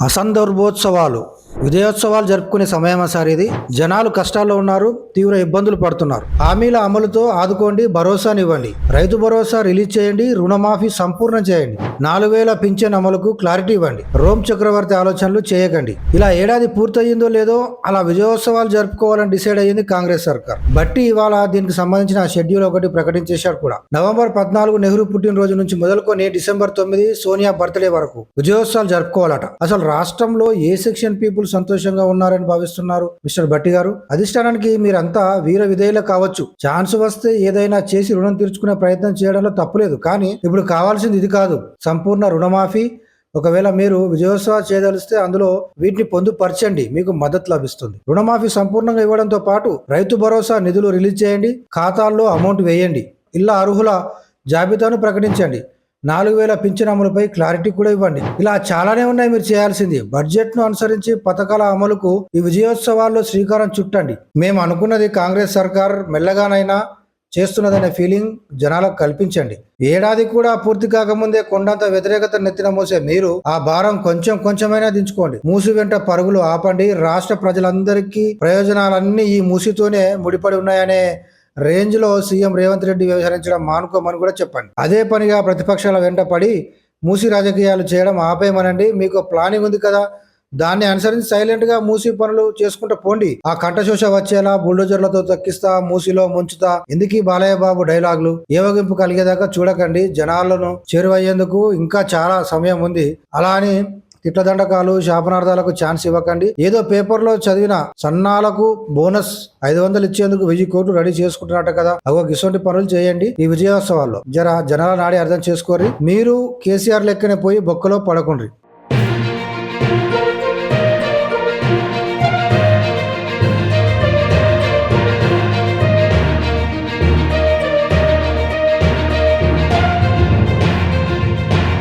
అసందర్భోత్సవాలు విజయోత్సవాలు జరుపుకునే సమయం సార్ ఇది. జనాలు కష్టాల్లో ఉన్నారు, తీవ్ర ఇబ్బందులు పడుతున్నారు. హామీల అమలుతో ఆదుకోండి, భరోసానివ్వండి. రైతు భరోసా రిలీజ్ చేయండి, రుణమాఫీ సంపూర్ణం చేయండి, 4000 పింఛన్ అమలుకు క్లారిటీ ఇవ్వండి. రోమ్ చక్రవర్తి ఆలోచనలు చేయకండి. ఇలా ఏడాది పూర్తయిందో లేదో అలా విజయోత్సవాలు జరుపుకోవాలని డిసైడ్ అయ్యింది కాంగ్రెస్ సర్కార్. బట్టి ఇవాళ దీనికి సంబంధించిన షెడ్యూల్ ఒకటి ప్రకటించేశాడు కూడా. నవంబర్ 14 నెహ్రూ పుట్టినరోజు నుంచి మొదలుకొని డిసెంబర్ 9 సోనియా బర్త్డే వరకు విజయోత్సవాలు జరుపుకోవాలట. అసలు రాష్ట్రంలో ఏ సెక్షన్ పీపుల్ సంతోషంగా ఉన్నారని భావిస్తున్నారు మిస్టర్ బట్టి గారు? అధిష్టానానికి మీరంతా వీర విధేయులు కావచ్చు. ఛాన్స్ వస్తే ఏదైనా చేసి రుణం తీర్చుకునే ప్రయత్నం చేయడంలో తప్పులేదు. కానీ ఇప్పుడు కావాల్సింది ఇది కాదు, సంపూర్ణ రుణమాఫీ. ఒకవేళ మీరు విజయోత్సవాలు చేయదలిస్తే అందులో వీటిని పొందుపరచండి, మీకు మద్దతు లభిస్తుంది. రుణమాఫీ సంపూర్ణంగా ఇవ్వడంతో పాటు రైతు భరోసా నిధులు రిలీజ్ చేయండి, ఖాతాల్లో అమౌంట్ వేయండి, ఇళ్ల అర్హుల జాబితాను ప్రకటించండి, 4000 పింఛన్ అమలుపై క్లారిటీ కూడా ఇవ్వండి. ఇలా చాలానే ఉన్నాయి మీరు చేయాల్సింది. బడ్జెట్ ను అనుసరించి పథకాల అమలుకు ఈ విజయోత్సవాల్లో శ్రీకారం చుట్టండి. మేము అనుకున్నది కాంగ్రెస్ సర్కార్ మెల్లగానైనా చేస్తున్నదనే ఫీలింగ్ జనాలకు కల్పించండి. ఏడాది కూడా పూర్తి కాకముందే కొండంత వ్యతిరేకత నెత్తిన మోసే మీరు ఆ భారం కొంచెమైనా దించుకోండి. మూసి వెంట పరుగులు ఆపండి. రాష్ట్ర ప్రజలందరికీ ప్రయోజనాలన్నీ ఈ మూసితోనే ముడిపడి ఉన్నాయనే రేంజ్ లో సీఎం రేవంత్ రెడ్డి వ్యవహరించడం మానుకోమని కూడా చెప్పండి. అదే పనిగా ప్రతిపక్షాల వెంట పడి మూసి రాజకీయాలు చేయడం ఆపేయమనండి. మీకు ప్లానింగ్ ఉంది కదా, దాన్ని అనుసరించి సైలెంట్ గా మూసి పనులు చేసుకుంటూ పోండి. ఆ కంఠశోష వచ్చేలా బుల్డోజర్లతో తక్కిస్తా, మూసిలో ముంచుతా, ఎందుకీ బాలయ్య బాబు డైలాగులు ఏవగింపు కలిగేదాకా చూడకండి. జనాలను చేరువయ్యేందుకు ఇంకా చాలా సమయం ఉంది. అలా అని తిట్లదండకాలు, శాపనార్థాలకు ఛాన్స్ ఇవ్వకండి. ఏదో పేపర్లో చదివిన సన్నాలకు బోనస్ 500 ఇచ్చేందుకు 1000 కోట్లు రెడీ చేసుకుంటున్నట్టు కదా. అగో గిసొంటి పనులు చేయండి ఈ విజయోత్సవాల్లో. జనాల నాడి అర్థం చేసుకోరి. మీరు కేసీఆర్ లెక్కనే పోయి బొక్కలో పడకుండ్రి.